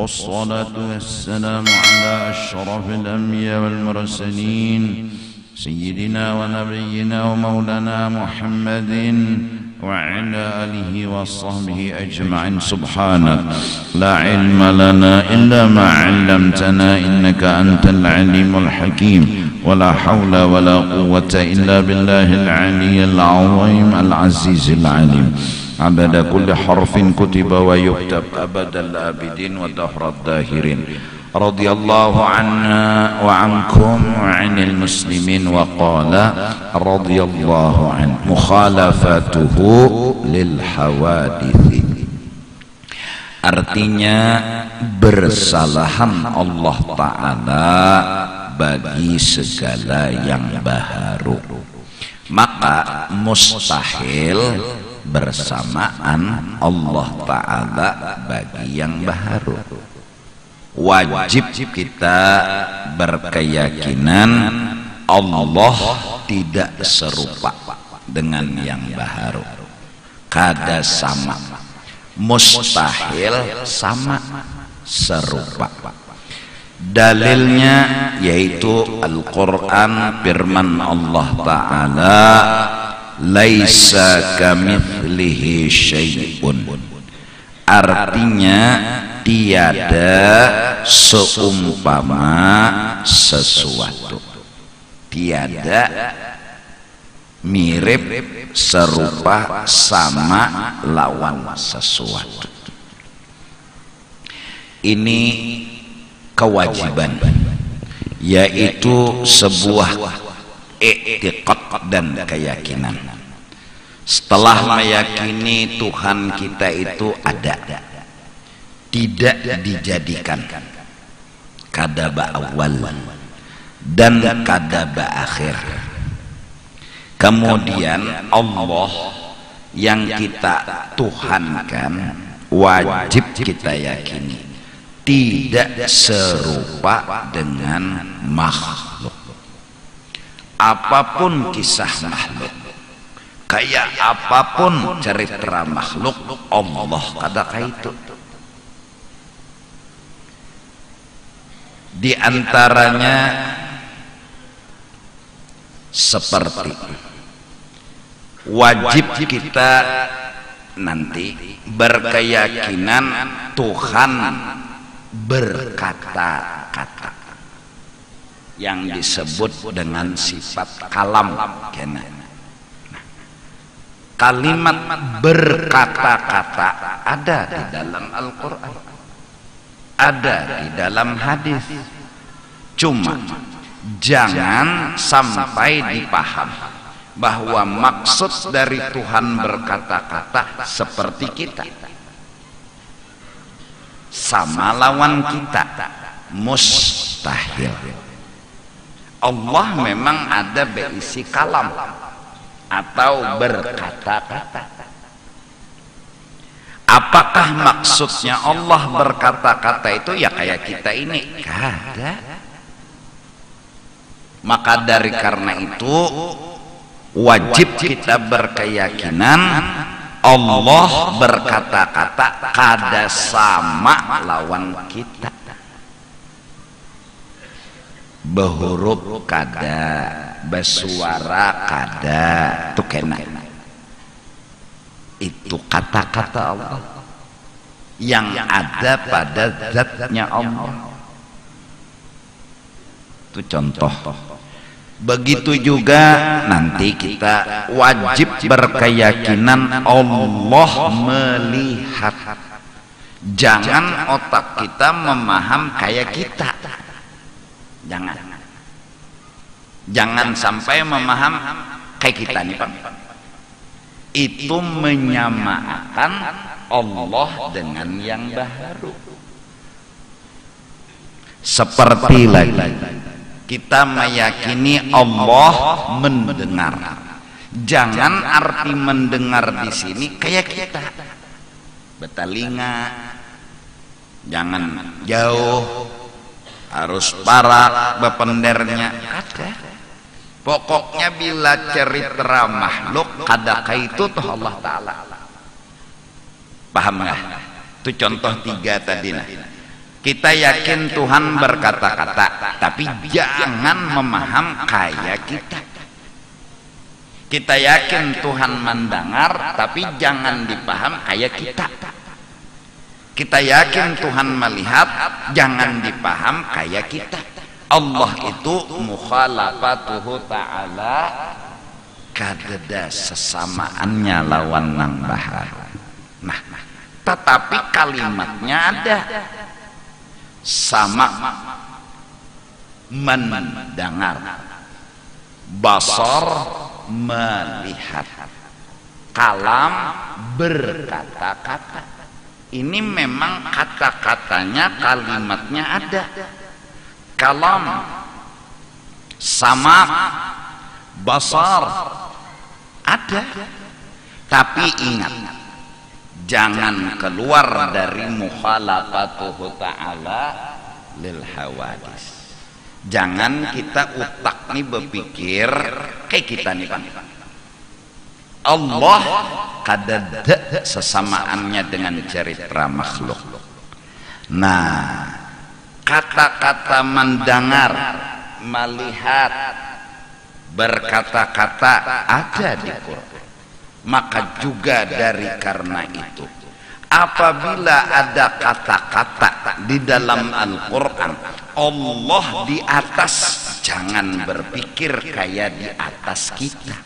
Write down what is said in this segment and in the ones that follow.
والصلاة والسلام على أشرف الأنبياء والمرسلين سيدنا ونبينا ومولانا محمد وعلى آله وصحبه أجمعين. سبحانك لا علم لنا إلا ما علمتنا إنك أنت العليم الحكيم ولا حول ولا قوة إلا بالله العلي العظيم العزيز العليم. عدد كل حرف كتب ويكتب أبد الآبدين ودهر الداهرين. رضي الله عنا وعنكم وعن المسلمين. وقال رضي الله عنه مخالفته للحوادث. Artinya bersalahan Allah Ta'ala bagi segala yang baharu. Maka mustahil bersamaan Allah Ta'ala bagi yang baharu. Wajib kita berkeyakinan Allah tidak serupa dengan yang baharu. Kada sama, mustahil sama serupa. Dalilnya yaitu Al-Quran, firman Allah Ta'ala, laisa kamitslihi syai'un. Artinya tiada seumpama sesuatu, tiada mirip, serupa, sama, lawan sesuatu. Ini kewajiban, yaitu sebuah i'tiqad dan keyakinan. Setelah meyakini Tuhan kita itu ada, tidak dijadikan kadaba awal dan kadaba akhir. Kemudian Allah yang kita tuhankan wajib kita yakini tidak serupa dengan makhluk. Apapun kisah makhluk, kayak apapun cerita makhluk, Allah kadang itu. Di antaranya seperti wajib kita nanti berkeyakinan Tuhan berkata-kata yang disebut dengan sifat kalam. Kalimat berkata-kata ada di dalam Al-Quran, ada di dalam hadis. Cuma jangan sampai dipaham bahwa maksud dari Tuhan berkata-kata seperti kita, sama lawan kita, mustahil. Allah memang ada berisi kalam atau berkata-kata. Apakah maksudnya Allah berkata-kata itu ya kayak kita ini? Kada. Maka dari karena itu wajib kita berkeyakinan Allah berkata-kata kada sama lawan kita. Behuruf kada, bersuara kada, itu kena. Itu kata-kata Allah yang ada pada zatnya Allah. Itu contoh. Begitu juga nanti kita wajib berkeyakinan Allah melihat. Jangan otak kita memaham kayak kita. Jangan sampai memaham kayak kita nih Pak. Itu menyamakan Allah dengan yang baharu. Seperti lagi kita meyakini Allah mendengar. Jangan arti mendengar di sini kayak kita bertelinga, jangan jauh, harus para bependernya ada. Pokoknya bila cerita makhluk kada kaitu tuh Allah Ta'ala. Paham nggak? Itu contoh tiga tadi. Nah, Kita yakin Tuhan berkata-kata, tapi jangan memaham kayak kita. Kita yakin Tuhan mendengar, tapi jangan dipaham kayak kita. Kita yakin Tuhan melihat, jangan dipaham kayak kita. Allah itu mukhalafatuhu ta'ala kadada sesamaannya lawan nang bahar. Nah, tetapi kalimatnya ada. Sama mendengar, basar melihat, kalam berkata-kata. Ini memang kata-katanya, kalimatnya ada. Kalam, sama, basar ada. Tapi ingat, jangan keluar dari mukhalafatuhu ta'ala lil hawadis. Jangan kita utak nih berpikir kayak kita nih Pak. Allah kadada sesamaannya dengan cerita makhluk. Nah, kata-kata mendengar, melihat, berkata-kata ada di Quran. Maka juga dari karena itu, apabila ada kata-kata di dalam Al-Quran, Allah di atas, jangan berpikir kayak di atas kita.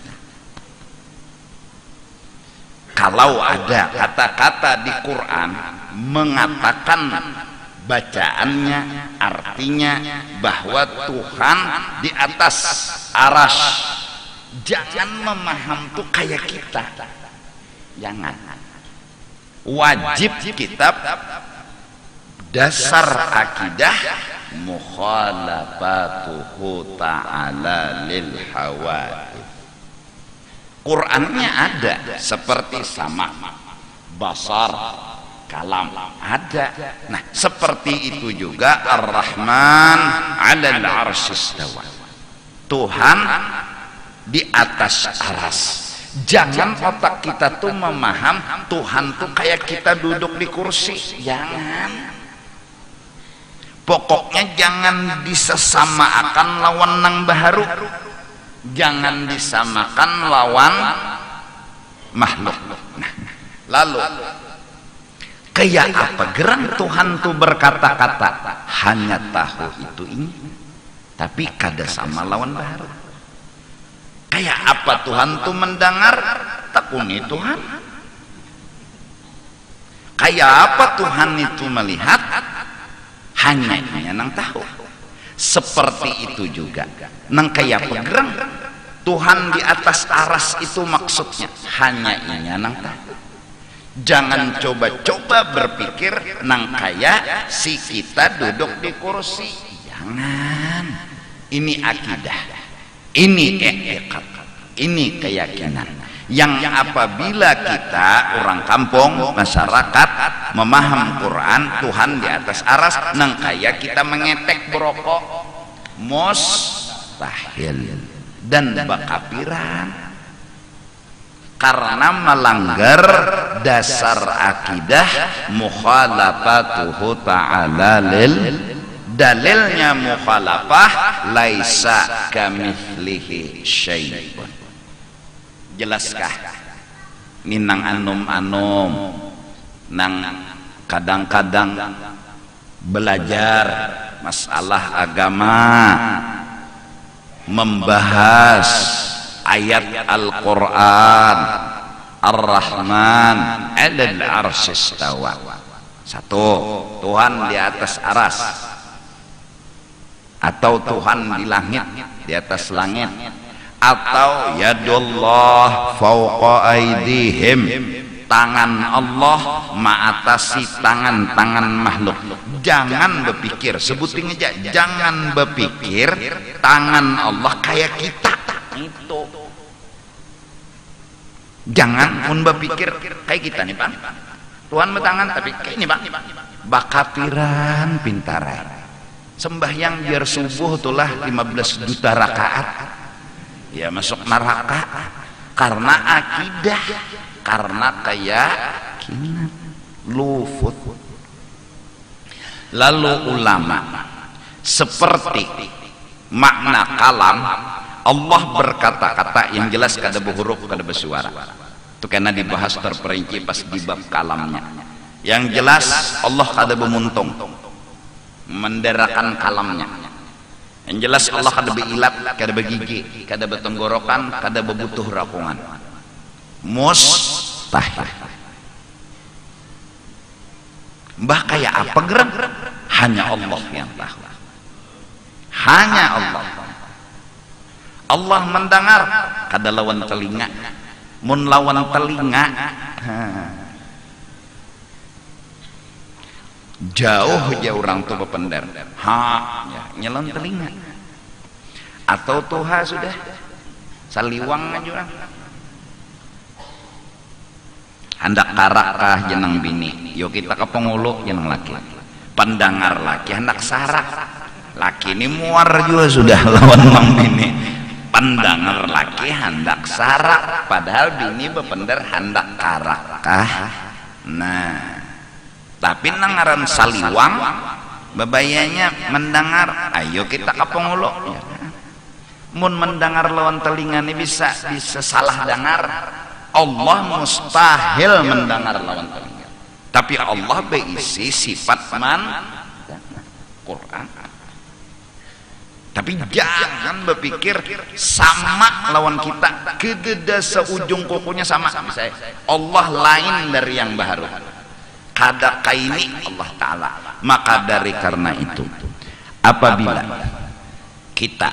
Kalau ada kata-kata di Quran mengatakan bacaannya, artinya bahwa Tuhan di atas arasy, jangan memaham tuh kayak kita. Jangan. Wajib kitab dasar akidah mukhalafatuhu ta'ala lil hawadits. Qurannya ada seperti sama, basar, kalam ada. Nah, seperti itu juga Ar-Rahman 'alal 'arsy istawa. Tuhan di atas aras. Jangan otak kita tuh memaham Tuhan tuh kayak kita duduk di kursi. Jangan. Pokoknya jangan disesamakan lawan nang baharu. Jangan disamakan lawan makhluk. Nah, lalu kayak apa geran Tuhan tuh berkata-kata? Hanya tahu itu ini, tapi kada sama lawan baharu. Kayak apa Tuhan tuh mendengar? Takuni Tuhan. Kayak apa Tuhan itu melihat? Hanya nang tahu. Seperti itu juga nang kayak pegerang Tuhan di atas aras itu maksudnya hanya nang tahu. Jangan coba-coba berpikir nang kayak si kita duduk di kursi. Jangan. Ini akidah, ini i'tiqad, ini keyakinan yang apabila kita orang kampung, masyarakat memaham Quran, Tuhan di atas aras, nang kaya kita mengetek berokok mustahil dan bakapiran karena melanggar dasar akidah mukhalafatuhu ta'ala lil. Dalilnya mukhalafah laisa kamitslihi syai'un. Jelaskah? Ninang anum-anum nang kadang-kadang belajar masalah agama, membahas ayat Al-Quran, Ar-Rahman 'alal 'arsy istawa. Satu, Tuhan di atas aras, atau Tuhan di langit, di atas langit, atau yadullah fauqa aidihim, tangan Allah mengatasi tangan-tangan makhluk. Jangan berpikir, sebutin aja, jangan berpikir tangan Allah kayak kita. Itu jangan pun berpikir kayak kita nih Pak, Tuhan bertangan tapi kayak ini Pak, bakapiran pintaran. Sembahyang biar subuh itulah 15 juta rakaat, ya masuk neraka karena akidah, karena keyakinan lufut. Lalu ulama seperti makna kalam, Allah berkata-kata yang jelas kada berhuruf kada bersuara. Itu karena dibahas terperinci pas di bab kalamnya. Yang jelas Allah kada bermuntung menderakan kalamnya. Yang jelas Allah kada berilat, kada bergigi, kada bertenggorokan, kada berbutuh rakungan. Mustahil. Mbah kayak apa gerak? Hanya Allah yang tahu. Hanya Allah. Allah mendengar, kada lawan telinga. Mun lawan telinga, jauh orang tuh bepender. Ya, nyelan telinga. Atau tuha sudah saliwang aja orang. Hendak karakah jenang bini, yo kita ke pengulu jenang laki. Pendengar laki hendak sarak. Laki ini muar juga sudah lawan mang bini. Pendengar laki hendak sarak, padahal bini bepender hendak karakah. Nah, tapi nangaran saliwang bebayanya mendengar, ayo kita ke pengulu. Ya. Mun mendengar lawan telinga ini bisa salah dengar. Allah mustahil mendengar lawan telinga. Tapi Allah berisi sifat Quran. Tapi jangan berpikir sama lawan kita, kegeda seujung kukunya sama. Misalnya Allah lain dari yang baru. Kada kaini Allah Ta'ala. Maka dari karena itu, apabila kita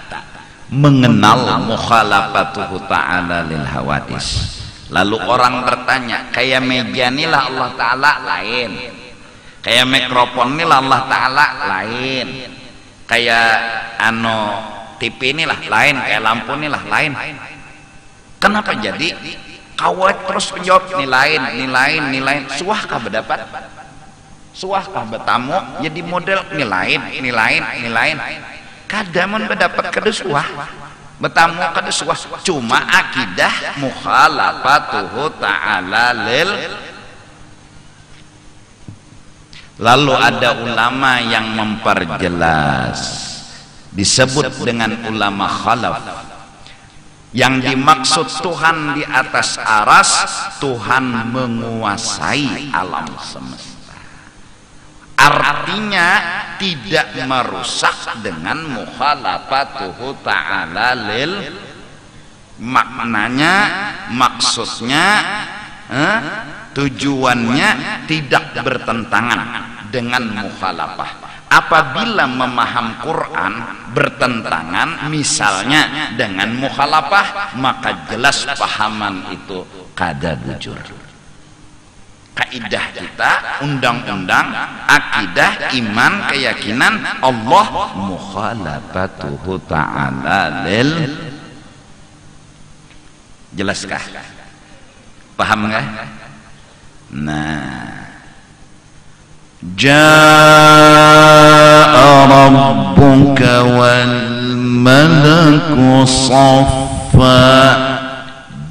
mengenal mukhalafatuhu ta'ala lil hawadis, lalu orang bertanya, kayak meja inilah Allah Ta'ala lain, kayak mikrofon inilah Allah Ta'ala lain, kayak TV inilah lain, kayak lampu inilah lain. Kenapa jadi kawat terus menjawab ini lain? Suahkah berdapat? Suahkah bertamu? Jadi model ini lain. Kadamun berdapat kedesuah. Bertamu kedesuah. Cuma akidah mukhalafatuhu ta'ala lil. Lalu ada ulama yang memperjelas, disebut dengan ulama khalaf. Yang dimaksud Tuhan di atas aras, Tuhan menguasai alam semesta. Artinya tidak merusak dengan mukhalafatuhu ta'ala lil. Maknanya, maksudnya, tujuannya tidak bertentangan dengan mukhalafah. Apabila memaham Quran bertentangan misalnya dengan mukhalafah, maka jelas pahaman itu kada bujur. Kaidah kita, undang-undang, akidah, iman, keyakinan Allah mukhalafatuhu ta'ala lil. Jelaskah? Paham enggak? Nah, jaa rabbuka wal malaku saffa,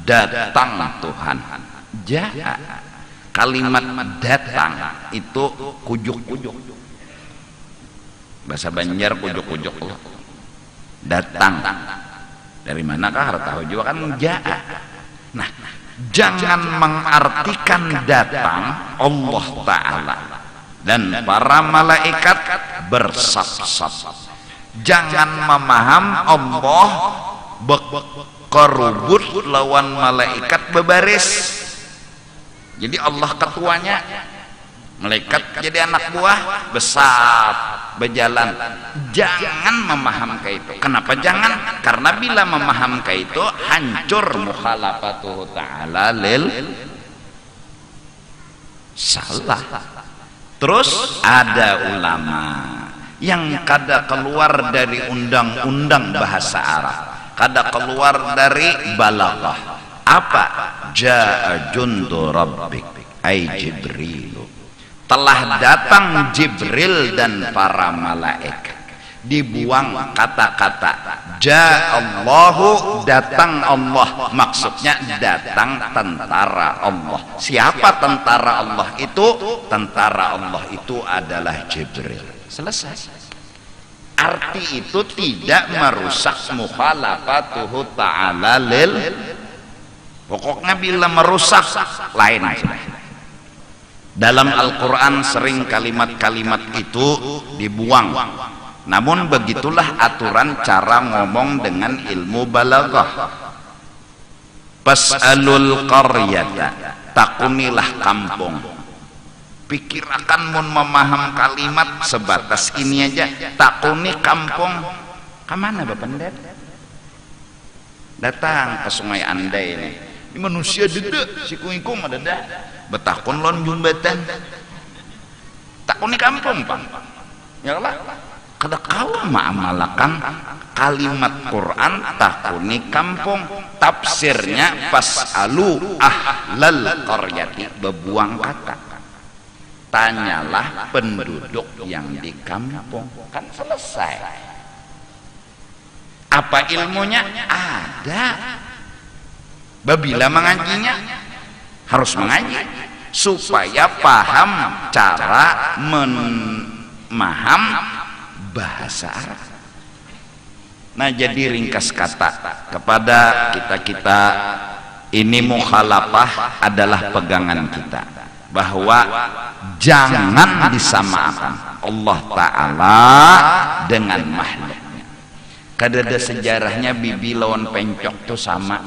datang Tuhan. Jaa, kalimat datang itu kujuk-kujuk, bahasa Banjar kujuk-kujuk. Datang dari manakah? Harus tahu juga kan jaa. Nah, jangan mengartikan datang Allah Ta'ala dan para malaikat bersab-sab. Jangan memaham Allah berkerubut lawan malaikat bebaris. Jadi Allah ketuanya, malaikat jadi anak buah, besar berjalan. Jangan memaham kayak itu. Kenapa jangan? Karena bila memaham kayak itu, hancur mukhalafatuhu ta'ala lil. Salah. Terus ada ulama yang kada keluar dari undang-undang bahasa Arab, kada keluar dari balaghah. Apa? Ja'a jundu rabbik ay Jibril. Telah datang Jibril dan para malaikat. Dibuang kata-kata Ja'allahu, datang Allah. Maksudnya datang tentara Allah. Siapa tentara Allah itu? Tentara Allah itu adalah Jibril. selesai. Arti itu tidak merusak mukhalafatuhu ta'ala lil, pokoknya bila merusak lain sudah. Dalam Al-Quran sering kalimat-kalimat itu dibuang. Namun begitulah aturan cara ngomong dengan ilmu balaghah. Fas'alul qaryata, takunilah kampung. Pikirakan mun memaham kalimat sebatas ini aja. Takuni kampung. Kemana Bapak Ndet? Datang ke Sungai Andai ini. Ini manusia dedek, si kuingkum ada dah. Betakun lon jumbatan. Takuni kampung Pak. Ya Allah. Kada kau ma'amalakan kalimat Quran takuni kampung. Tafsirnya fas'alu ahlal qaryati, bebuang kata. Tanyalah penduduk yang di kampung, kan selesai. Apa ilmunya? Ada. Babila mengajinya harus mengaji supaya paham cara memaham bahasa Arab. Nah, jadi ringkas kata kepada kita ini, mukhalafah adalah pegangan kita, bahwa jangan disamakan Allah Ta'ala dengan makhluknya. Kadada sejarahnya bibi lawan pencok tuh sama.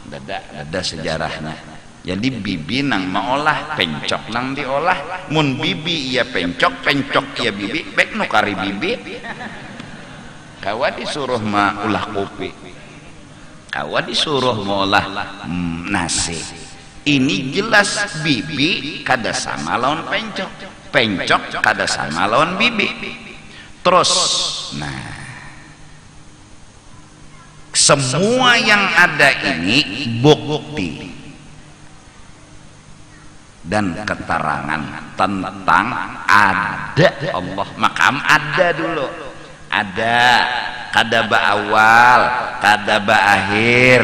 Ada sejarahnya. Jadi bibi nang maolah, pencok nang diolah. Mun bibi iya pencok, pencok iya bibi, bek nukari bibi. Kawa disuruh ulah kopi, kawa disuruh ngolah nasi. Ini jelas bibi kada sama lawan pencok, pencok kada sama lawan bibi. Terus, nah, semua yang ada ini bukti dan keterangan tentang ada Allah. Makam ada dulu, ada kada ba awal, kada ba akhir.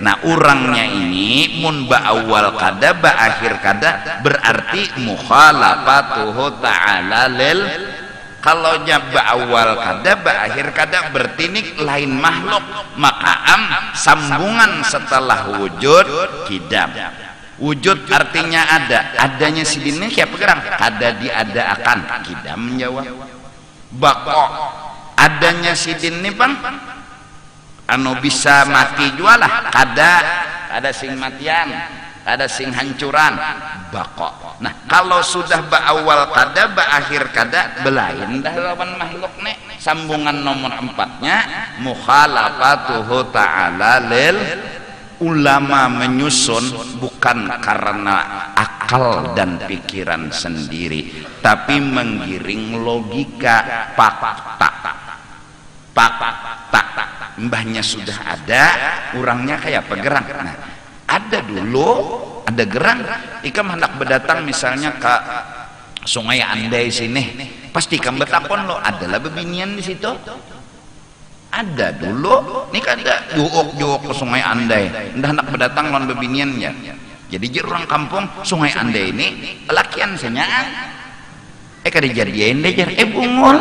Nah, urangnya ini mun ba awal kada, ba akhir kada, berarti mukhalafatuhu ta'ala lil. Kalau ba awal kada, ba akhir kada, berarti ini lain makhluk. Maka sambungan setelah wujud kidam. Wujud artinya ada, adanya si dini siapa gerang, kada diada-akan, kidam menjawab. Bako, adanya si dini bang, anu bisa mati jualah, kada sing matian, kada sing hancuran, bako. Nah, kalau sudah ba awal kada, ba akhir kada, belain dah lawan makhluk nek. Sambungan nomor 4-nya mukhalafatuhu ta'ala lil. Ulama menyusun bukan karena akal dan pikiran sendiri, tapi menggiring logika, fakta. Mbahnya sudah ada, orangnya kayak pegerang. Nah, ada dulu, ada gerang. Ikam hendak berdatang misalnya ke Sungai Andai sini, pasti ikam betakon lo, adalah bebinian di situ. Ada dulu, ini kan ada juok ke Sungai Andai, ndah hendak berdatang lawan bebiniannya. Jadi orang kampung Sungai Andai ini lakian senyaan. Kada jadian deh jar, bungul.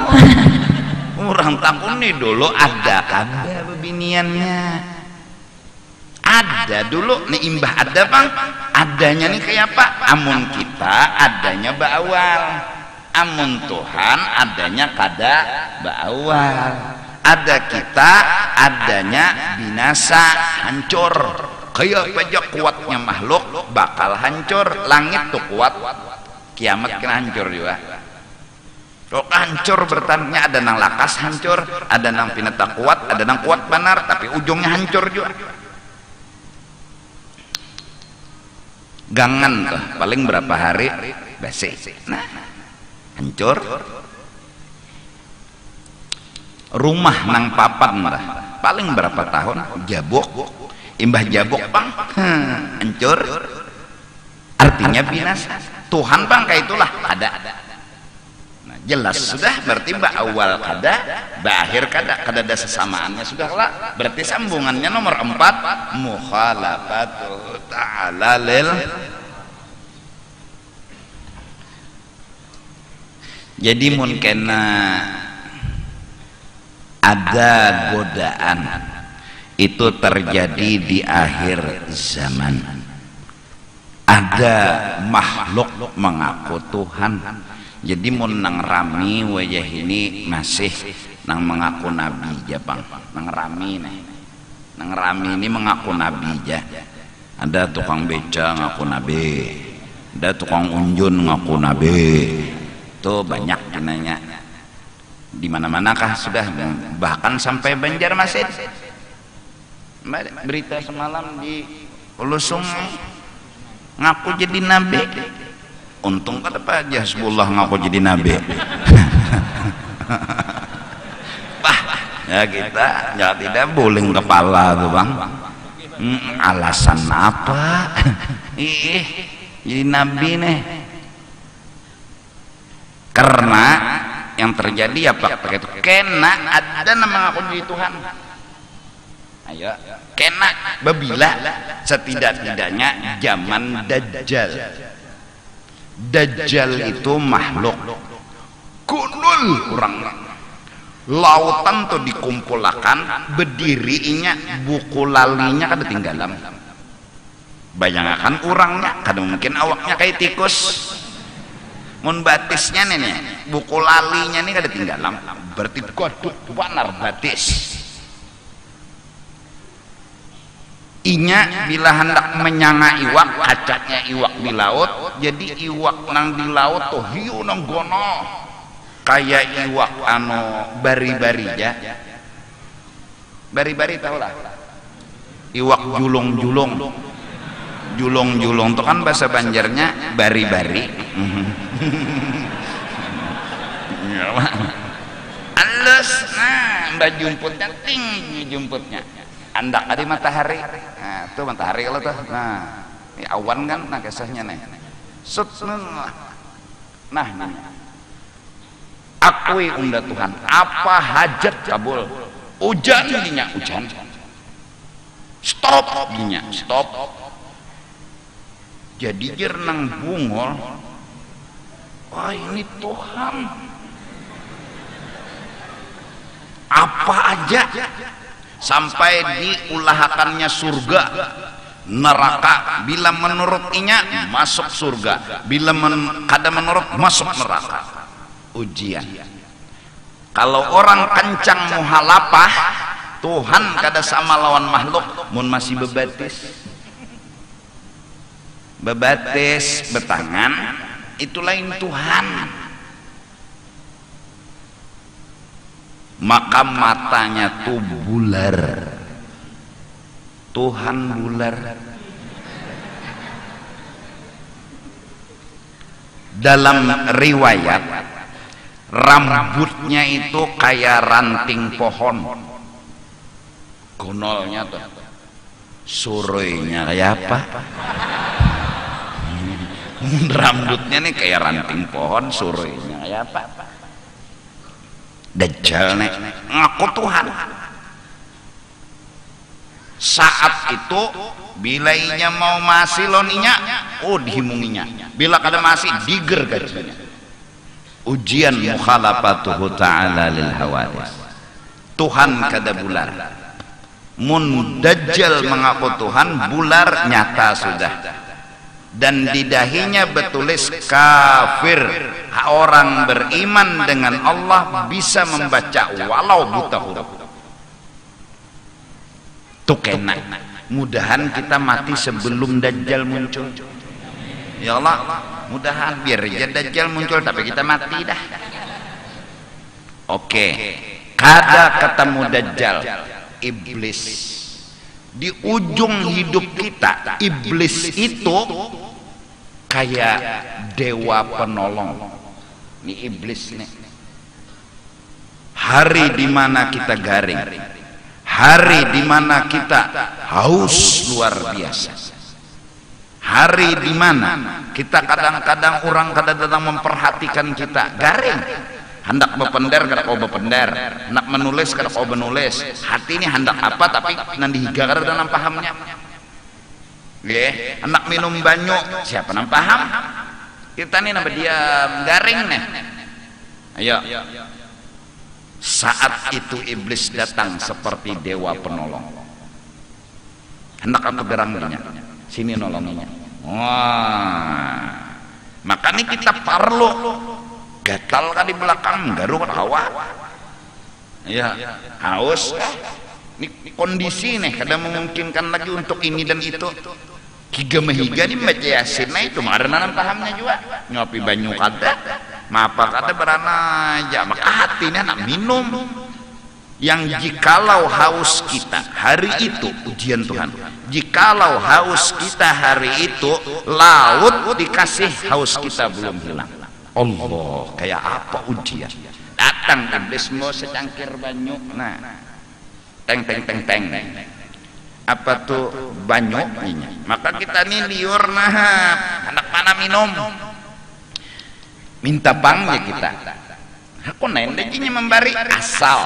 Orang takun nih dulu ada kada bebiniannya. Ada dulu nih imbah ada bang, adanya nih kayak apa? Amun kita adanya ba awal, amun Tuhan adanya kada ba awal. Ada kita adanya binasa, hancur. Kayak pajak kuatnya makhluk bakal hancur. Langit tuh kuat, kiamat kena hancur juga. Kalau hancur bertanya ada nang lakas hancur, ada nang pinata kuat, ada nang kuat benar tapi ujungnya hancur juga. Gangan tuh paling berapa hari basi, nah hancur. Rumah nang papan dah paling berapa tahun jabok, imbah jabok bang hancur, artinya binasa. Tuhan bang kayak itulah ada. Nah, jelas sudah berarti ba awal kada, ba akhir kada, kada ada sesamaannya sudah lah. Berarti sambungannya nomor 4 mukhalafatuhu ta'ala lil. Jadi mungkin ada godaan itu terjadi di akhir zaman. Ada makhluk mengaku Tuhan. Jadi mun nang rami wajah ini masih nang mengaku nabi aja bang. Nang rami nih, nang rami ini mengaku nabi aja. Ada tukang beca ngaku nabi, ada tukang unjun ngaku nabi. Tuh banyak nanya. Di mana-manakah sudah, bahkan sampai Banjarmasin. Berita semalam di Hulu Sungai ngaku jadi nabi. Untung kata Pak Hasbullah ngaku jadi nabi. Bah, ya kita ya tidak boleh kepala tuh bang. Alasan apa? Jadi nabi nih. Karena yang terjadi apa itu? Kena ada nama ngaku jadi Tuhan. Ayo, kena babila setidak-tidaknya zaman Dajjal. Dajjal itu makhluk kunul kurang lautan tuh dikumpulkan berdirinya buku lalinya kada tinggalan. Bayangkan orangnya kada mungkin awaknya kayak tikus. Mun batisnya nih buku lalinya nih kada tinggalan. Berarti koduk wanar batis. Inya bila hendak menyanga iwak, kacaknya iwak di laut, jadi iwak nang di laut tuh hiu nang gono kayak iwak anu bari-bari ya. Bari-bari tau lah, iwak julung-julung. Julung-julung itu kan bahasa Banjarnya bari-bari. Alus, nah mbak jumputnya tinggi jumputnya. Andak ada matahari, nah itu matahari kalau tuh, nah ini awan kan, nah kisahnya nih, nah akui unda Tuhan, apa hajat kabul, hujan dinya hujan, stop dinya stop, jadi jernang bungol, wah ini Tuhan, apa aja. Sampai diulahakannya surga neraka, bila menurut inya masuk surga, bila kada menurut masuk neraka. Ujian. Kalau orang kencang muhalapah Tuhan kada sama lawan makhluk, mun masih bebatis betangan itu lain Tuhan. Maka matanya tuh bular, Tuhan bular. Dalam riwayat rambutnya itu kayak ranting pohon, gonolnya tuh, suruhnya kayak apa? Rambutnya nih kayak ranting pohon, suruhnya kayak apa? Dajjal nih ngaku Tuhan. Saat itu bila inya mau masih loninya, oh dihimunginya. Bila kada masih diger gajinya. Ujian mukhalafatuhu ta'ala lil hawadis. Tuhan kada bular. Mun Dajjal mengaku Tuhan, bular nyata sudah. Dan di dahinya bertulis kafir. Orang beriman dengan Allah bisa membaca walau buta huruf. Tuh kena. Mudahan kita mati sebelum Dajjal muncul. Ya Allah, mudahan biar aja Dajjal muncul tapi kita mati dah. Oke. Kada ketemu Dajjal, iblis. Di ujung hidup kita, iblis itu kayak dewa penolong. Ini iblis nih. Hari dimana kita garing, hari dimana kita haus luar biasa, hari dimana kita kadang-kadang orang kadang-kadang memperhatikan kita garing, hendak bepender kada kau bepender, hendak menulis kada kau menulis, hati ini hendak apa tapi nanti higa kada dalam pahamnya. Hendak minum banyu siapa nang paham? Kita nih nambah diam garing nih. Ayo. Saat itu iblis datang seperti dewa penolong. Hendak aku geranginya, sini nolonginya. Wah, makanya kita perlu gatal kan di belakang, garuk hawa. Ya, haus. Ini kondisi nih, kadang memungkinkan lagi untuk ini dan itu. Higa mehiga nih baca yasin, nah itu karena pahamnya juga. Ngopi banyu kada, mapa kada berana aja. Maka hatinya nak minum. Yang jikalau haus kita hari itu ujian Tuhan, jikalau haus kita hari itu laut dikasih, haus kita belum hilang. Allah, kayak apa ujian? Datang iblis mau secangkir banyu, nah teng teng teng teng, apa tuh banyu ini? Maka kita nih liur, nah anak mana minum, minta bangnya kita. Aku nendekinya memberi asal.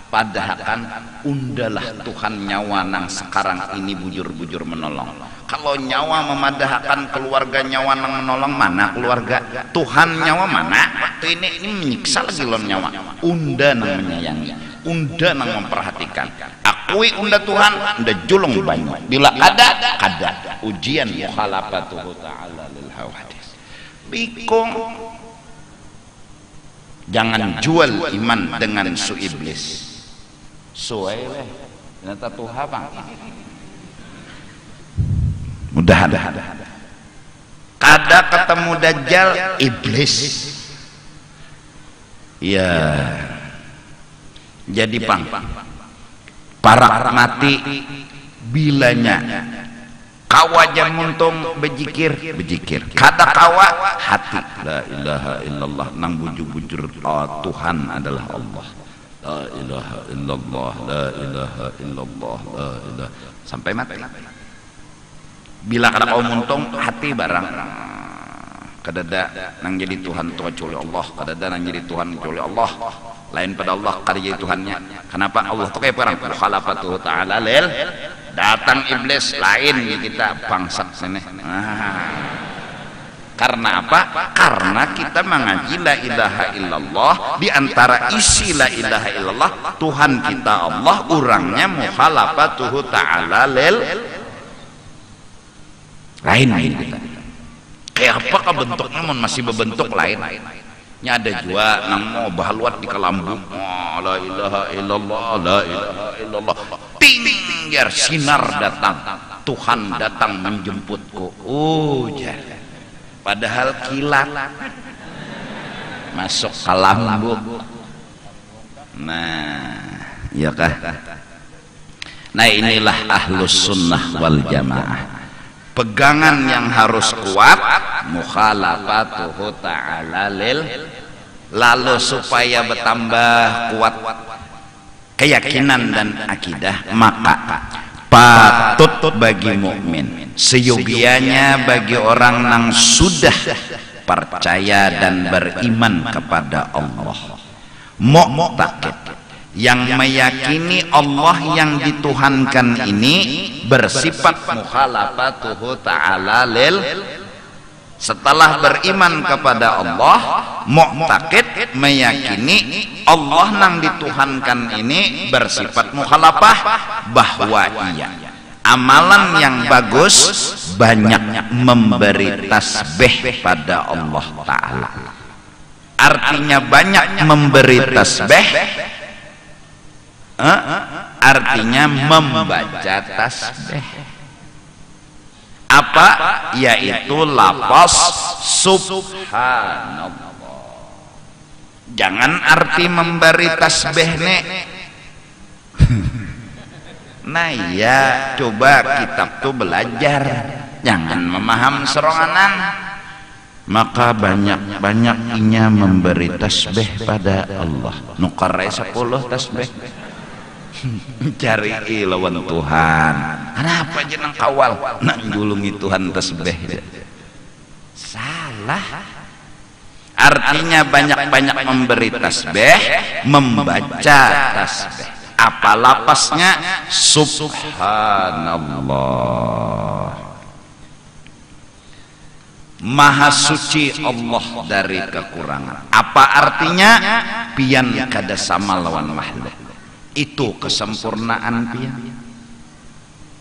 Padahal kan undalah Tuhan nyawa nang sekarang ini bujur-bujur menolong. Kalau nyawa memadahkan keluarga nyawa nang menolong, mana keluarga? Tuhan nyawa mana? Waktu ini menyiksa lagi lon nyawa. Unda nang menyayangi, unda nang memperhatikan. Akui unda Tuhan, unda julung banyak. Bila ada ujian mukhalafatuhu ta'ala lil hawadis. Bikong. Jangan jual iman dengan su iblis. Suai ternyata Tuhan bang. Mudah-mudahan kada ketemu dajjal iblis. Ya, jadi pang para mati bilanya kawa jam muntung bejikir kada kawa hati la ilaha illallah nang bujur-bujur Tuhan adalah Allah. La ilaha illallah, la ilaha illallah, la ilaha sampai mati. Bila kada kau muntung hati barang kadada nang jadi Tuhan tu kecuali Allah, kadada nang jadi Tuhan kecuali Allah, lain pada Allah kada jadi Tuhannya. Kenapa? Allah tu kayak perang mukhalafatuhu ta'ala lil, datang iblis lain kita bangsat sini. Karena apa? Karena kita mengaji la ilaha illallah, di antara isi la ilaha illallah Tuhan kita Allah, orangnya mukhalafatuhu ta'ala lil lain kita. Kayak apakah bentuknya masih berbentuk lain? Nya ada juga nang mau bahaluat di kalambung. Oh, la ilaha illallah, la ilaha illallah. Tinggar sinar datang. Tuhan datang menjemputku. Hujan. Padahal kilat masuk kalambung. Nah, ya kah? Nah, inilah ahlus sunnah wal jamaah. Pegangan yang harus kuat, mukhalafatuhu ta'ala lil, lalu supaya bertambah kuat keyakinan dan akidah, maka patut bagi mukmin, seyogianya bagi orang yang sudah percaya dan beriman kepada Allah, mu'taqid, yang meyakini Allah yang dituhankan ini bersifat mukhalafatuhu ta'ala lil, setelah beriman kepada Allah, mu'taqid, meyakini Allah yang dituhankan ini bersifat mukhalafah, bahwa ia amalan yang bagus banyak memberi tasbih pada Allah Ta'ala. Artinya banyak memberi tasbih, artinya membaca tasbih. Apa? Yaitu lafaz subhanallah. Jangan arti memberi tasbih nek. Nah ya, coba kitab tuh belajar, jangan memaham seronganan. Maka banyak-banyak inya memberi tasbih pada Allah. Nukarai 10 tasbih. Cari lawan Tuhan. Kenapa jeneng kawal nak julungi Tuhan tasbih? Salah. Artinya banyak-banyak memberi tasbih, membaca tasbih. Apa lapasnya? Subhanallah. Maha suci Allah dari kekurangan. Apa artinya? Pian kada sama lawan makhluk. Itu kesempurnaan pian.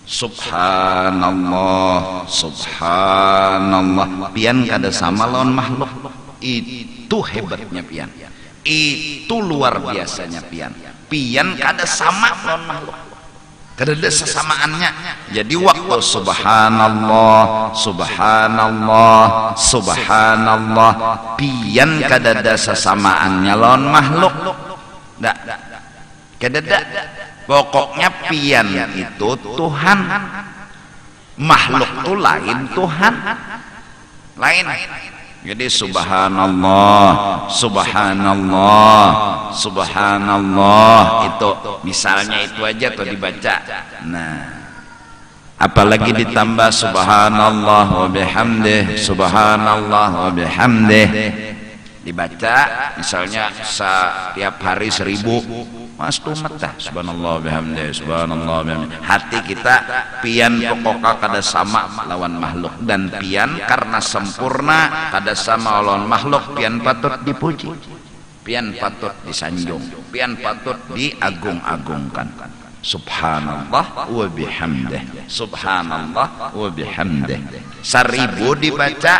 Subhanallah, subhanallah. Pian kada sama lawan makhluk. Itu hebatnya pian. Itu luar biasanya pian. Pian kada sama lawan makhluk. Kada ada sesamaannya. Jadi waktu subhanallah, subhanallah, subhanallah, pian kada ada sesamaannya lawan makhluk. Dak, kada ada. Pokoknya pian itu Tuhan, makhluk itu lain Tuhan, lain. Jadi subhanallah, subhanallah, subhanallah, itu misalnya itu aja tuh dibaca. Nah, apalagi ditambah subhanallah wa bihamdih, subhanallah wa bihamdih, dibaca misalnya setiap hari 1000. Mas tumat dah subhanallah bihamdih, subhanallah bihamdih. Hati kita pian pokoknya kada sama lawan makhluk, dan pian karena sempurna kada sama lawan makhluk, pian patut dipuji, pian patut disanjung, pian patut diagung-agungkan. Subhanallah wa bihamdih, subhanallah wa bihamdih. 1000 dibaca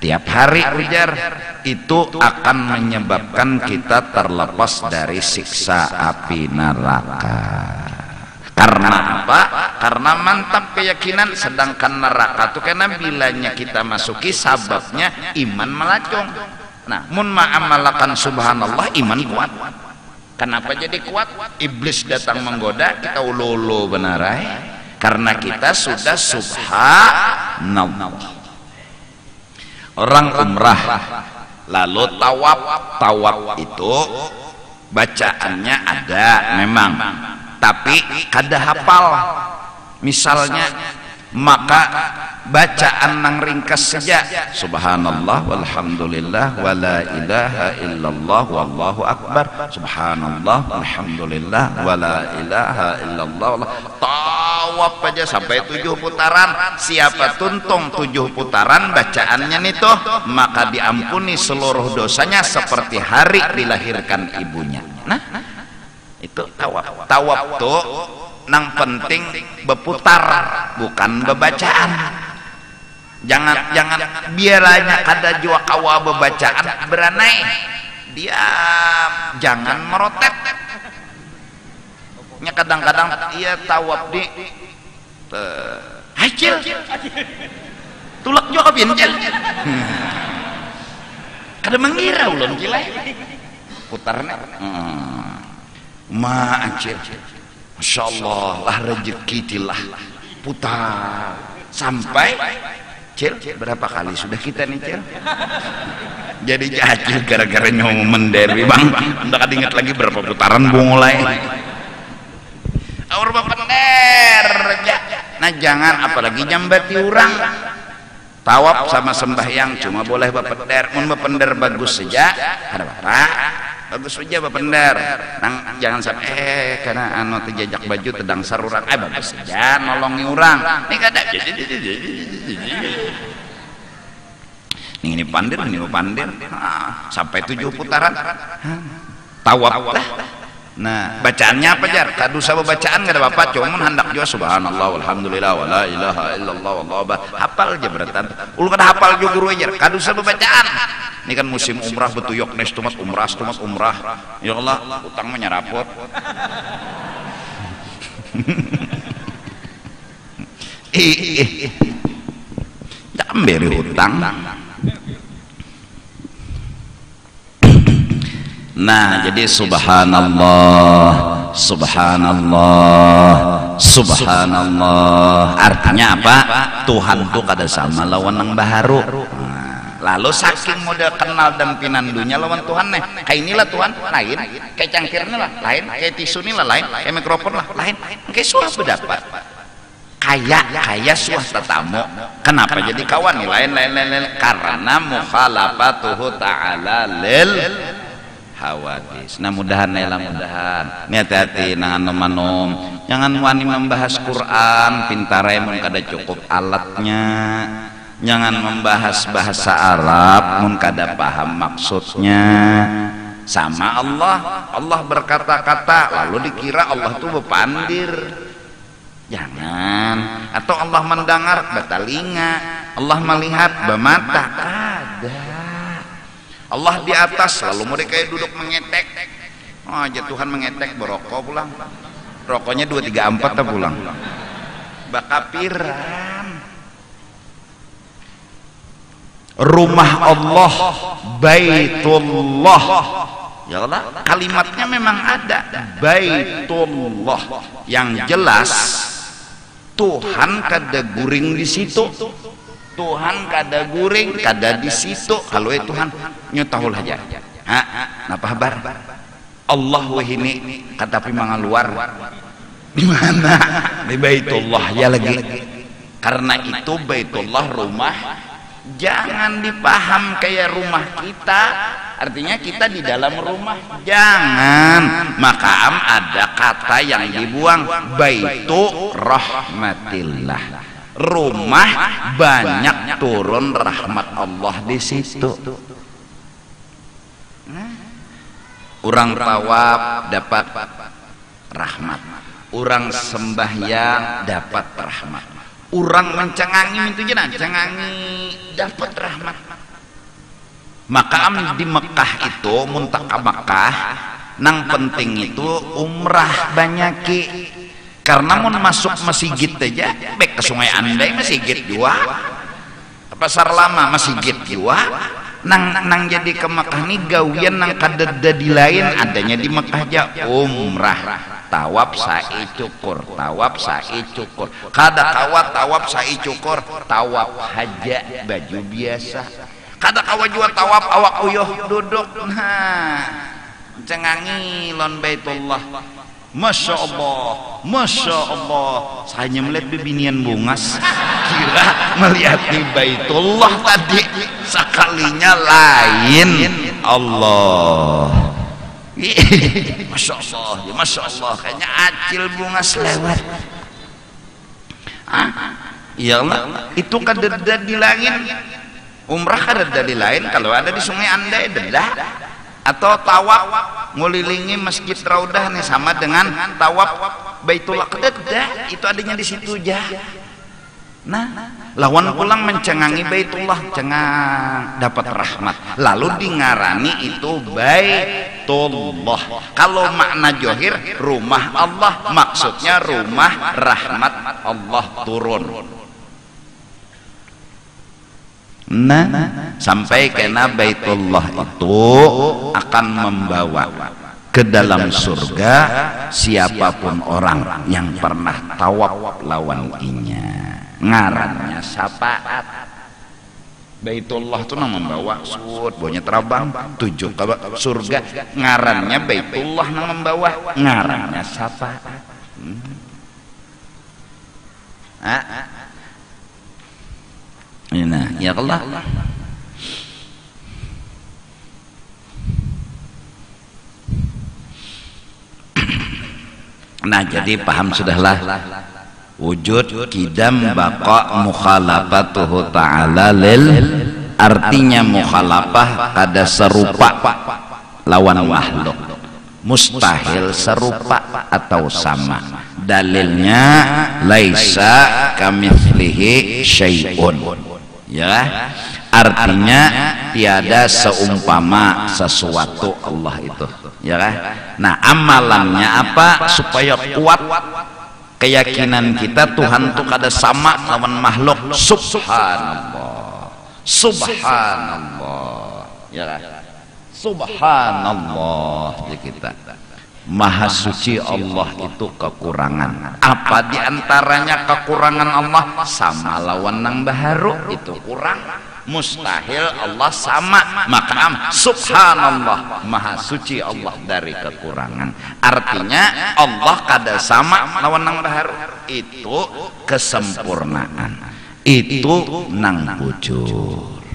tiap hari ujar, itu akan menyebabkan kita terlepas dari siksa api neraka. Karena apa? Karena mantap keyakinan. Sedangkan neraka itu karena bilanya kita masuki sababnya iman melacung. Nah, mun ma'amalakan subhanallah, iman kuat. Kenapa jadi kuat? Iblis datang menggoda, kita ulu-ulu benarai. Karena kita sudah subhanallah. Orang umrah lalu tawaf itu bacaannya ada memang, tapi kada hafal misalnya, maka bacaan nang ringkas saja subhanallah walhamdulillah wala ilaha illallah wallahu akbar, subhanallah walhamdulillah wala ilaha illallah. Tawaf aja sampai 7 putaran. Siapa tuntung 7 putaran bacaannya itu, maka diampuni seluruh dosanya seperti hari dilahirkan ibunya. Nah, itu tawaf. Tawaf tuh nang penting berputar, bukan bebacaan. Jangan biaranya kada jua kawa bebacaan beranai. Diam, jangan merotet. Nya kadang-kadang iya tawaf di hacil tulak juga binjel. Kada mengira ulun gila putarnya acil. Masya Allah lah rezeki tilah putar sampai cil. Berapa kali sudah kita nih cil jadi jahil gara-gara nyomu menderi bang. Udah kada ingat lagi berapa putaran mulai aur bapender. Nah jangan apalagi nyambati orang. Tawaf sama sembahyang cuma boleh bapender. Mun bapender bagus saja ada apa, bagus saja bapender. Nang jangan sampai karena anu terjajak baju tedang sarurang bagus saja nolongi orang. Ini kada ini pandir sampai 7 putaran tawaf lah. Nah bacaannya apa jar? Kadu sama bacaan gak ada apa-apa, cuman hendak juga subhanallah walhamdulillah wala ilaha illallah wallahu akbar. Hafal aja beratan. Ulu kada hafal juga guru aja. Kadu sama bacaan. Ini kan musim umrah betuyok nes tumat umrah. Ya Allah, utang mah nyarapot. Jangan beri hutang. Nah jadi subhanallah, subhanallah, subhanallah artinya apa? Tuhan tuh kada sama lawan nang baharu. Lalu saking model kenal dan pinandunya lawan Tuhan nih, kayak inilah Tuhan lain, kayak cangkirnya lah lain, kayak tisu ini lah lain, kayak mikrofon lah lain, kayak suah berdapat. Kayak suah tetamu. Kenapa jadi kawan nih lain? Karena mukhalafatuhu ta'ala lil hawadis. Nah mudahan mudahan. Ini hati-hati nah manum. Jangan wani membahas Quran pintarai mun kada cukup alatnya. Jangan membahas bahasa Arab mun kada paham maksudnya. Sama Allah berkata-kata lalu dikira Allah tuh bepandir. Jangan. Atau Allah mendengar batalinga, Allah melihat bamata. Ada. Allah di atas lalu mereka duduk mengetek. Oh aja Tuhan mengetek berokok pulang. Rokoknya 234 tak pulang. Bakapiran. Rumah Allah, Baitullah. Ya Allah, kalimatnya memang ada Baitullah. Yang jelas Tuhan kada guring di situ. Tuhan kada guring, kada di situ. Kalau Tuhan nyutahul aja. Napa kabar? Allah wahini katapi mangaluar. Di mana? Di Baitullah ya lagi. Karena itu Baitullah rumah. Jangan dipaham kayak rumah kita, artinya kita di dalam rumah. Jangan. Maka ada kata yang dibuang, Baitu rahmatillah. Rumah banyak turun rahmat Allah di situ. Orang tawaf dapat rahmat, orang sembahyang dapat rahmat, orang mencengangi itu jenah cengangi dapat rahmat. Maka di Mekah itu muntaka Mekah nang penting itu umrah banyaki. Karena mau masuk masjid aja baik ke Sungai Andai masjid jua, ke Pasar Lama masjid jua. Nang jadi ke Mekah nih gawian nang kadeda di lain adanya di Mekah aja umrah. Tawaf sa'i cukur, tawaf sa'i cukur. Kada kawat tawaf sa'i cukur, tawaf haja baju biasa. Kada kawa jua tawaf awak uyuh duduk. Nah, cengangi lon Baitullah. Masya Allah, Masya Allah. Saya melihat bibinian bungas, kira melihat di Baitullah tadi. Sekalinya lain Allah. Masya Allah, ya Masya Allah. Kayaknya acil bungas lewat. Ya Allah, itu kadeda di lain. Umrah kadeda di lain. Kalau ada di Sungai Andai dedah. Atau tawaf ngulilingi Masjid Raudah nih sama dengan tawaf Baitullah kededa, itu adanya di situ aja. Nah, lawan pulang mencengangi Baitullah, cengang dapat rahmat. Lalu dingarani itu Baitullah. Kalau makna johir rumah Allah, maksudnya rumah rahmat Allah turun. Nah, sampai kena Baitullah itu akan membawa ke dalam surga siapapun orang yang pernah tawaf lawan inya. Ngarannya syafaat. Baitullah itu nang membawa sud, baunya terabang tujuh ke surga. Ngarannya Baitullah nang membawa, ngarannya syafaat. Nah, ya Allah. Nah, jadi paham sudahlah. Wujud kidam baqa mukhalafatuhu ta'ala lil, artinya mukhalafah kada serupa lawan makhluk. Mustahil serupa atau sama. Dalilnya laisa kamitslihi syai'un. Ya, artinya tiada seumpama sesuatu Allah itu. Ya kan? Nah, amalannya apa supaya kuat keyakinan kita Tuhan itu kada sama lawan makhluk. Subhanallah, subhanallah. Ya kan? Subhanallah ya kita. Maha suci Allah itu kekurangan. Apa diantaranya kekurangan Allah? Sama lawan nang baharu itu kurang. Mustahil Allah sama. Maka subhanallah, maha suci Allah dari kekurangan. Artinya Allah kada sama lawan nang baharu. Itu kesempurnaan. Itu nang bujur.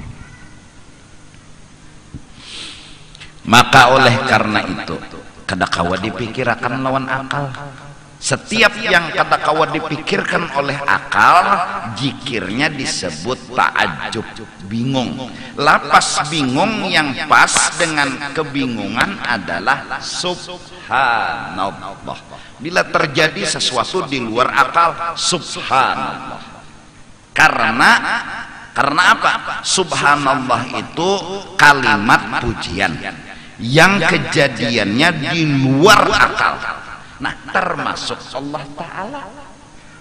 Maka oleh karena itu kada kawa dipikirakan lawan akal. Setiap yang kata kawa dipikirkan oleh akal, jikirnya disebut ta'ajub, bingung. Lapas bingung yang pas dengan kebingungan adalah subhanallah. Bila terjadi sesuatu di luar akal, subhanallah. Karena apa? Subhanallah itu kalimat pujian yang kejadiannya di luar akal. Nah, termasuk Allah Ta'ala.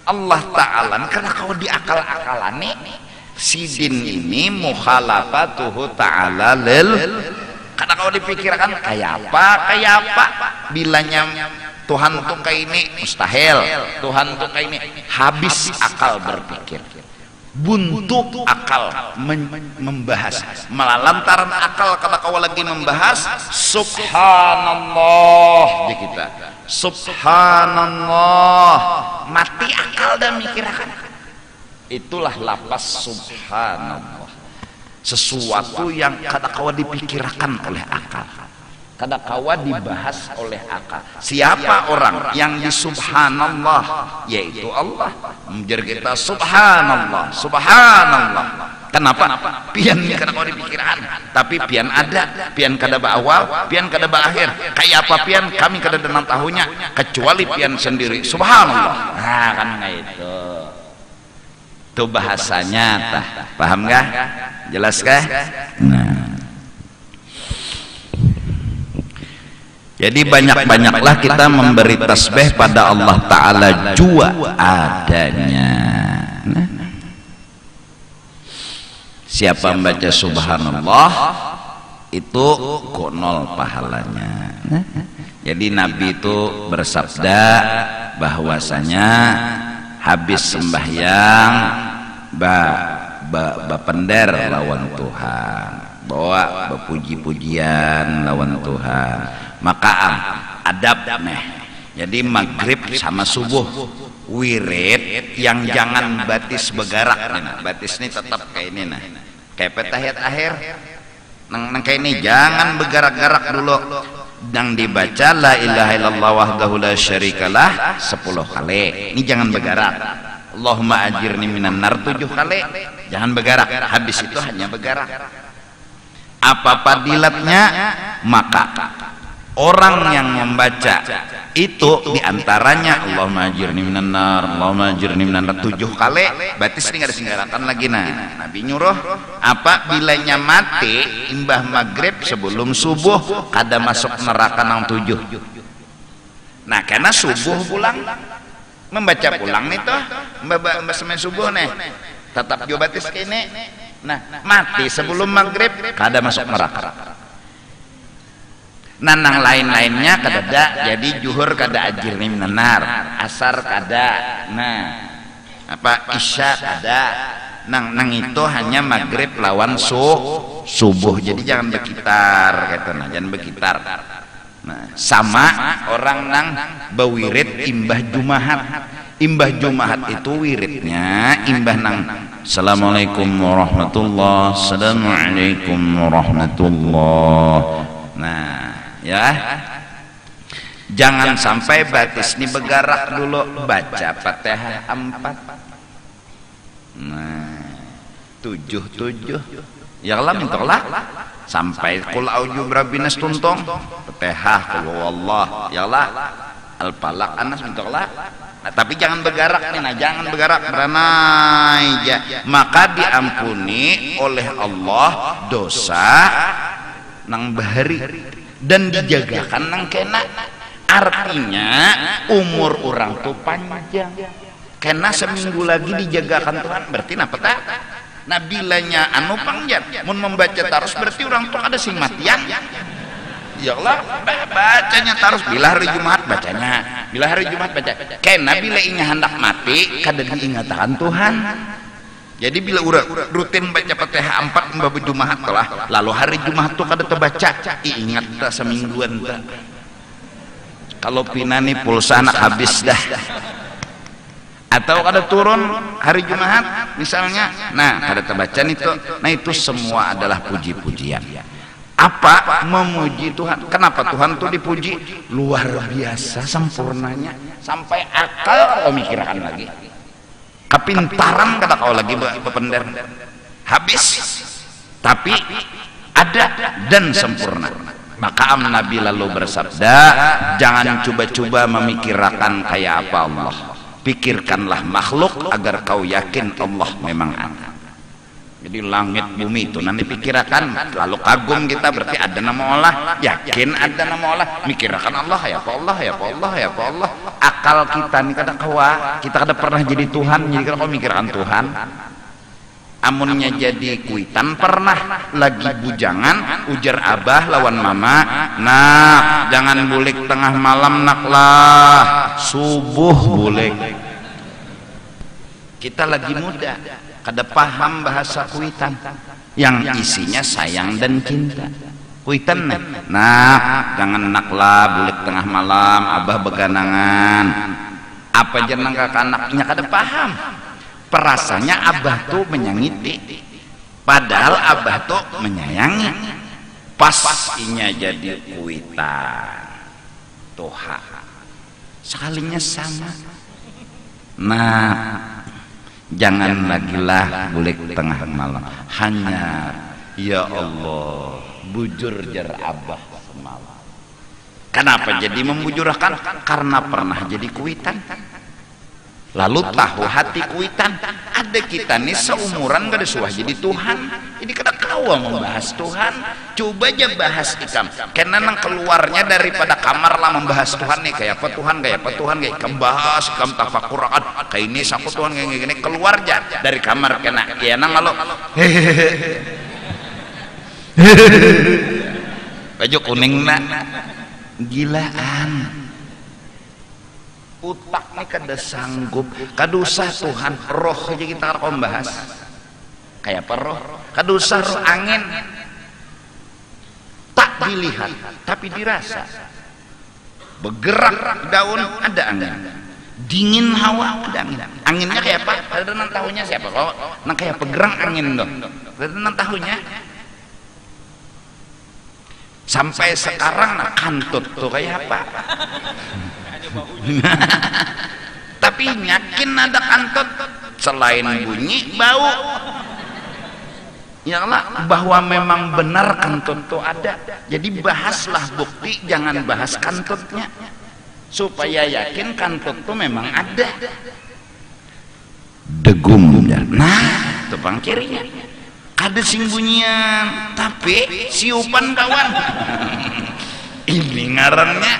Allah Ta'ala karena kalau di akal-akalan sidin ini mukhalafatuhu ta'ala lil, karena kalau dipikirkan kayak apa bilanya Tuhan tuh kayak ini mustahil, Tuhan tuh kayak ini, habis akal berpikir, buntu akal membahas, malah lantaran akal kata kau lagi membahas subhanallah di kita, subhanallah, mati akal dan mikirkan. Itulah lapas subhanallah, sesuatu yang kata kau dipikirkan oleh akal, kata kawa dibahas oleh akal. Siapa orang yang di subhanallah, yaitu Allah. Menjadi kita subhanallah, subhanallah. Kenapa? Pian kada kawa dipikirkan, tapi pian ada, pian kada awal, pian kada akhir. Kayak apa pian kami kada denang tahunya kecuali pian sendiri subhanallah. Nah, kan itu. Itu bahasanya tah. Paham gak? Jelas kah? Nah. Jadi banyak-banyaklah kita memberi tasbih pada Allah Ta'ala jua adanya. Nah. Siapa membaca subhanallah itu konol pahalanya. Nah. Jadi Nabi itu bersabda bahwasanya habis sembahyang bapender lawan Tuhan, bawa berpuji-pujian lawan Tuhan, maka adab nih. Jadi maghrib sama subuh wirid yang jangan batis begarak nih. Batis ini tetap kayak ini nah, kayak petahiyat akhir nang kayak ini jangan begarak-garak dulu. Dan dibaca la ilaha illallah wahdahu la syarikalah 10 kali. Ini jangan begarak. Allahumma ajirni minan nar 7 kali. Jangan begarak. Habis itu hanya begarak. Apa fadilatnya? Maka orang yang membaca itu diantaranya Allahumma ajirni minan nar, Allahumma ajirni minan nar 7 kali. Batis ini nggak disenggarakan lagi. Nah, Nabi nyuruh apa bilanya mati imbah maghrib sebelum subuh kada masuk neraka nang 7. Nah, karena subuh pulang membaca pulang nih toh mbak semen subuh nih tetap jo batis kene. Nah, mati sebelum maghrib kada masuk neraka. Nanang lain-lainnya kada, jadi juhur kada ajirni minan nar, asar kada, nah apa isya kada, nang itu hanya maghrib lawan subuh. Jadi jangan berkitar kata, nah jangan berkitar. Nah, sama orang nang bawirid imbah jumahat. Imbah jumahat itu wiridnya imbah nang assalamualaikum warahmatullah, assalamualaikum warahmatullah. Nah ya, jangan sampai batis ini begarak dulu, baca Fatihah 4. Nah 7 ya Allah mintalah sampai qul a'udzu birabbinas tuntong Fatihah qul huwallah ya Allah al-falaq anas mintalah. Nah, tapi jangan begarak nih, nah jangan begarak beranai ya. Maka diampuni oleh Allah dosa nang bahari dan dijagakan nang kena. Artinya umur orang tuh panjang karena seminggu lagi dijagakan Tuhan, berarti napa tak? Nah bilanya anu panjang mun membaca terus berarti orang tuh ada sing matian. Ya Allah bacanya terus, bila hari Jumat bacanya, bila hari Jumat baca karena bila ingin hendak mati kada diingatan Tuhan. Jadi bila rutin baca Fatihah 4 mbak Jumat telah, lalu hari Jumat tuh kada terbaca, ingat tak semingguan tak. Kalau pinani pulsa anak habis dah. Atau kada turun hari Jumat misalnya, nah kada terbaca itu. Nah itu semua adalah puji-pujian. Apa? Memuji Tuhan. Kenapa Tuhan tuh dipuji? Luar biasa sempurnanya, sampai akal kau mikirkan lagi, kepintaran kata kau lagi bepender habis, tapi ada dan sempurna. Maka Nabi lalu bersabda, jangan coba-coba memikirkan kayak apa Allah, pikirkanlah makhluk agar kau yakin Allah memang ada. Jadi langit bumi itu nanti pikirkan, lalu kagum kita, berarti ada nama Allah, yakin ada nama Allah, mikirkan Allah ya apa Allah ya apa Allah ya apa Allah. Akal kita nih kada kawa, kita kada pernah jadi Tuhan, jadi kalau kau mikirkan Tuhan, amunnya jadi kuitan pernah lagi bujangan, ujar abah lawan mama, nak jangan bulik tengah malam nak lah, subuh bulik. Kita lagi muda, kada paham bahasa kuitan yang isinya sayang dan cinta. Kuitan nah jangan naklah bulik tengah malam, abah beganangan. Apa jeneng kakak anaknya kada paham. Perasanya abah tuh menyangiti, padahal abah tuh menyayangi. Pas inya jadi kuitan Tuhan sekalinya sama. Nah jangan lagi lah bulik tengah malam, hanya ya Allah bujur jar abah semalam. Kenapa jadi membujurkan? Karena pernah jadi kuitan, lalu tahu hati kuitan. Ada kita nih seumuran gak disuah jadi Tuhan, jadi kada kawa membahas Tuhan. Coba aja bahas ikam, karena nang keluarnya daripada kamar lah membahas Tuhan nih, kayak apa Tuhan, kayak apa Tuhan, kayak ikam bahas, ikam tafakuran kayak ini saku Tuhan kayak gini, keluar aja dari kamar kena ya nang lalu baju kuning nak gilaan. Utak nih kada sanggup, kada usah Tuhan, roh aja kita akan bahas. Kayak apa roh? Kada usah roh angin, tak dilihat tapi dirasa. Bergerak daun ada angin, dingin hawa ada angin. Anginnya kayak apa? Ada nang tahunya siapa? Kalau nang kayak pegerang angin dong, ada nang tahunya. Sampai sekarang nah, kantut tuh kayak apa? Tapi yakin ada kantut, selain bunyi bau ya Allah, bahwa memang benar kantut itu ada. Jadi bahaslah bukti, jangan bahas kantutnya, supaya yakin kantut itu memang ada. Degum nah itu pang kirinya ada sing bunyian tapi siupan kawan. Ini ngarannya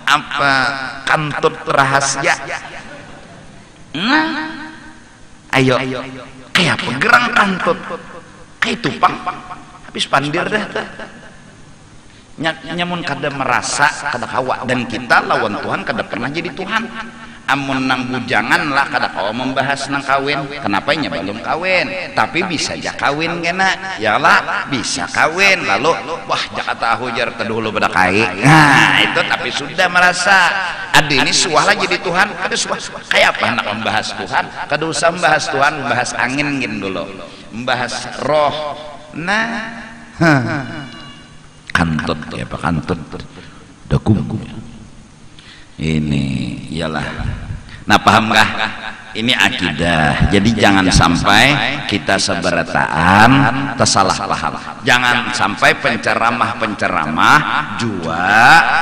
apa kantut rahasia. Nah ayo kayak pegerang kantut kayak tupang habis pandir dah nyamun kada merasa kada kawa. Dan kita lawan Tuhan kada pernah jadi Tuhan. Amun nang bujangan lah kada kawa membahas nang kawin. Kenapa nya belum kawin, tapi bisa aja kawin kena ya lah, bisa kawin lalu wah Jakarta hujar kedulu pada kai. Nah itu tapi sudah merasa ada ini suah lah jadi Tuhan. Kada suah kayak apa nak membahas Tuhan, kada usah membahas Tuhan, membahas angin gin dulu, membahas roh. Nah kantut ya pak, kantut degum ini ialah. Nah paham kah? Ini akidah. Jadi jangan sampai kita seberataan tersalah paham. Jangan sampai penceramah-penceramah jua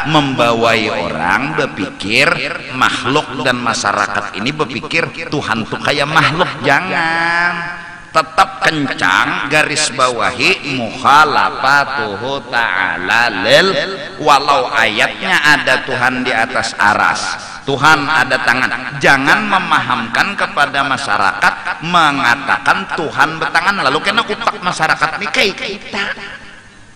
membawai orang berpikir makhluk dan masyarakat ini berpikir Tuhan tuh kayak makhluk. Jangan. Tetap kencang garis bawahi mukhalafatuhu ta'ala lil, walau ayatnya ada Tuhan di atas aras, Tuhan ada tangan. Jangan memahamkan kepada masyarakat mengatakan Tuhan bertangan, lalu kena utak masyarakat ini kayak kita.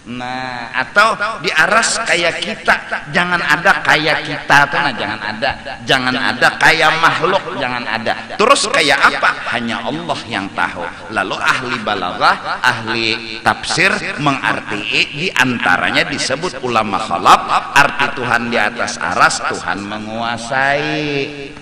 Nah atau di aras kayak kita, jangan ada kayak kita tuh, nah jangan ada, jangan ada kayak makhluk, jangan ada. Terus kayak apa? Hanya Allah yang tahu. Lalu ahli balaghah, ahli tafsir mengarti diantaranya disebut ulama khalaf, arti Tuhan di atas aras, Tuhan menguasai.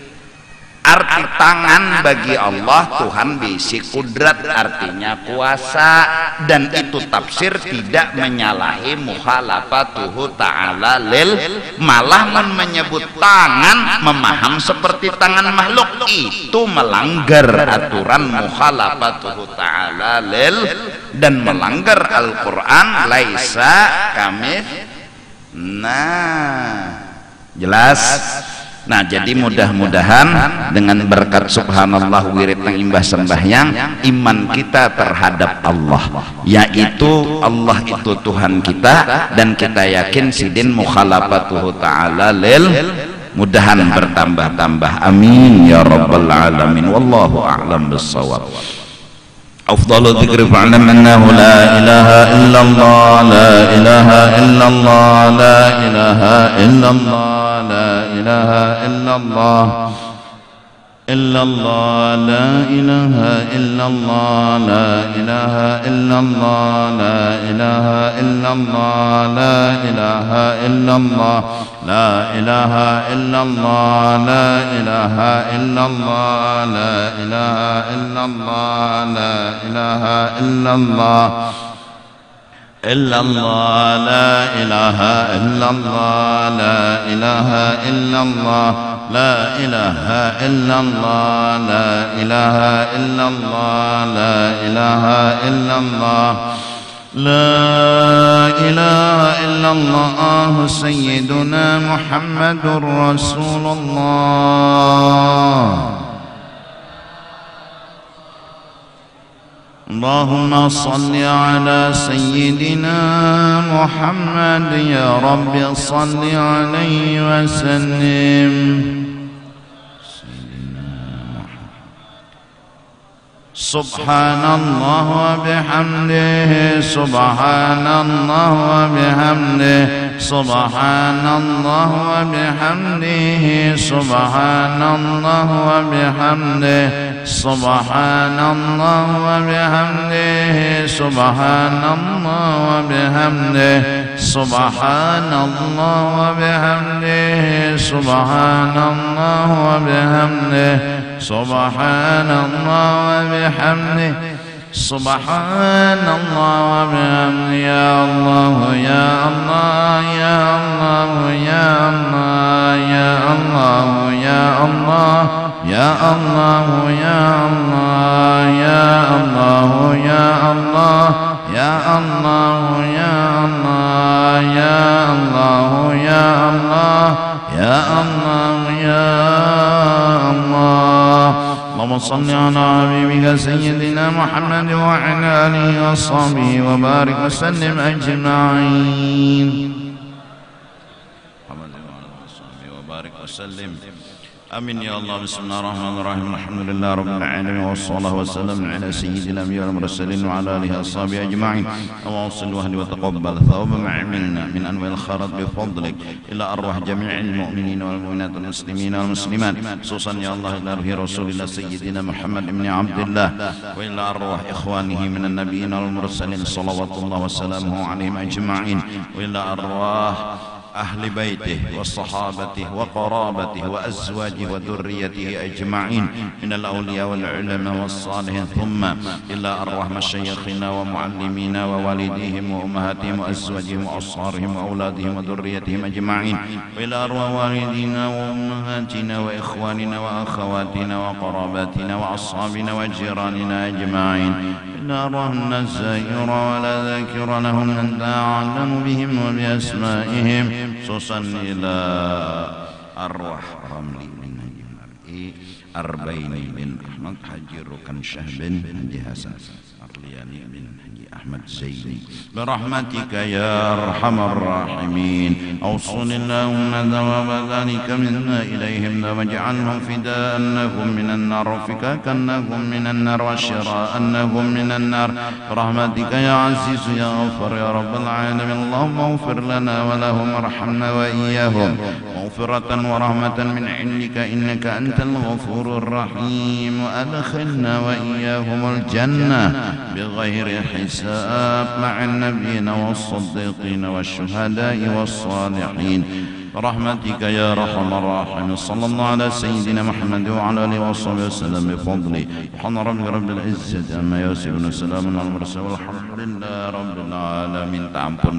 Arti tangan bagi Allah, Tuhan bisi kudrat, artinya kuasa, dan itu tafsir tidak menyalahi mukhalafatuhu ta'ala lil, malah menyebut tangan memaham seperti tangan makhluk itu melanggar aturan mukhalafatuhu ta'ala lil dan melanggar Al-Quran. Laisa kamits, nah jelas. Nah, jadi mudah-mudahan dengan berkat subhanallah wirid nang imbah sembahyang, iman kita terhadap Allah, yaitu Allah itu Tuhan kita, dan kita yakin sidin mukhalafatuhu ta'ala lil, mudahan bertambah-tambah. Amin ya rabbal alamin. Wallahu a'lam bissawab. Afdhalu dzikri fa'lam annahu la ilaha illallah, la ilaha illallah, la ilaha illallah, la ilaha illallah, illallah, la ilaha illallah, la ilaha illallah, la ilaha illallah, la ilaha illallah, la ilaha illallah, la ilaha illallah, la ilaha illallah, la ilaha illallah, illallah, la ilaha illallah, la ilaha illallah, la ilaha illallah, la ilaha illallah, la ilaha illallah, لا إله إلا الله سيدنا محمد رسول الله. اللهم صل على سيدنا محمد يا رب صل عليه وسلم. سبحان الله وبحمده، سبحان الله وبحمده، سبحان الله وبحمده، سبحان الله وبحمده، سبحان الله وبحمده، سبحان الله وبحمده، سبحان الله وبحمده، سبحان الله وبحمده، سبحان الله وبحمده، سبحان الله وبحمده. يا الله يا الله يا الله يا الله يا الله يا الله يا الله يا الله يا الله يا الله يا الله يا الله يا الله يا الله يا الله يا الله. اللهم صل على حبيبك سيدنا محمد وعلى آله وصحبه وبارك وسلم أجمعين. وبارك وسلم. آمين يا الله. بسم الله الرحمن الرحيم. الحمد لله رب العالمين، والصلاة والسلام على سيد الأنبياء والمرسلين وعلى آله وصحبه أجمعين. اللهم صل واهد وتقبل ثواب ما عملنا من أنواع الخيرات بفضلك إلى أرواح جميع المؤمنين والمؤمنات والمسلمين والمسلمات، خصوصا يا الله إلى روح رسول الله سيدنا محمد بن عبد الله، وإلى أرواح إخوانه من النبيين والمرسلين صلوات الله وسلامه عليهم أجمعين، وإلى أرواح أهل بيته وصحابته وقرابته وأزواجه وذريته أجمعين من الأولياء والعلماء والصالحين، ثم إلى أرواح مشايخنا ومعلمينا ووالديهم وأمهاتهم وأزواجهم وأصهارهم وأولادهم وذريتهم أجمعين، وإلى أرواح والدينا وأمهاتنا وإخواننا وأخواتنا وقراباتنا وأصحابنا وجيراننا أجمعين، إلى أرواح الزائر ولا ذاكر لهم أنت أعلم بهم وبأسمائهم، خصوصا إلى أرواح رملي بن مرئي، أربين بن أحمد، حجي ركن شهب حجي حسن، أقلياني بن حجي أحمد زيني، برحمتك يا أرحم الراحمين. أوصل اللهم ثواب ذلك منا إليهم، واجعلهم فداء أنهم من النار، وفكاك أنهم من النار، وشراء أنهم من النار، برحمتك يا عزيز يا غفر يا رب العالمين. اللهم اغفر لنا ولهم وارحمنا وإياهم مغفرة ورحمة من عندك، إنك أنت الغفور الرحيم. وأدخلنا وإياهم الجنة بغير حساب مع النبيين والصديقين والشهداء والصالحين، برحمتك يا أرحم الراحمين. صلى الله على سيدنا محمد وعلى آله وصحبه وسلم بفضله. سبحان رب العزة عما يصفون وسلام على المرسلين والحمد لله رب العالمين. Tak ampun,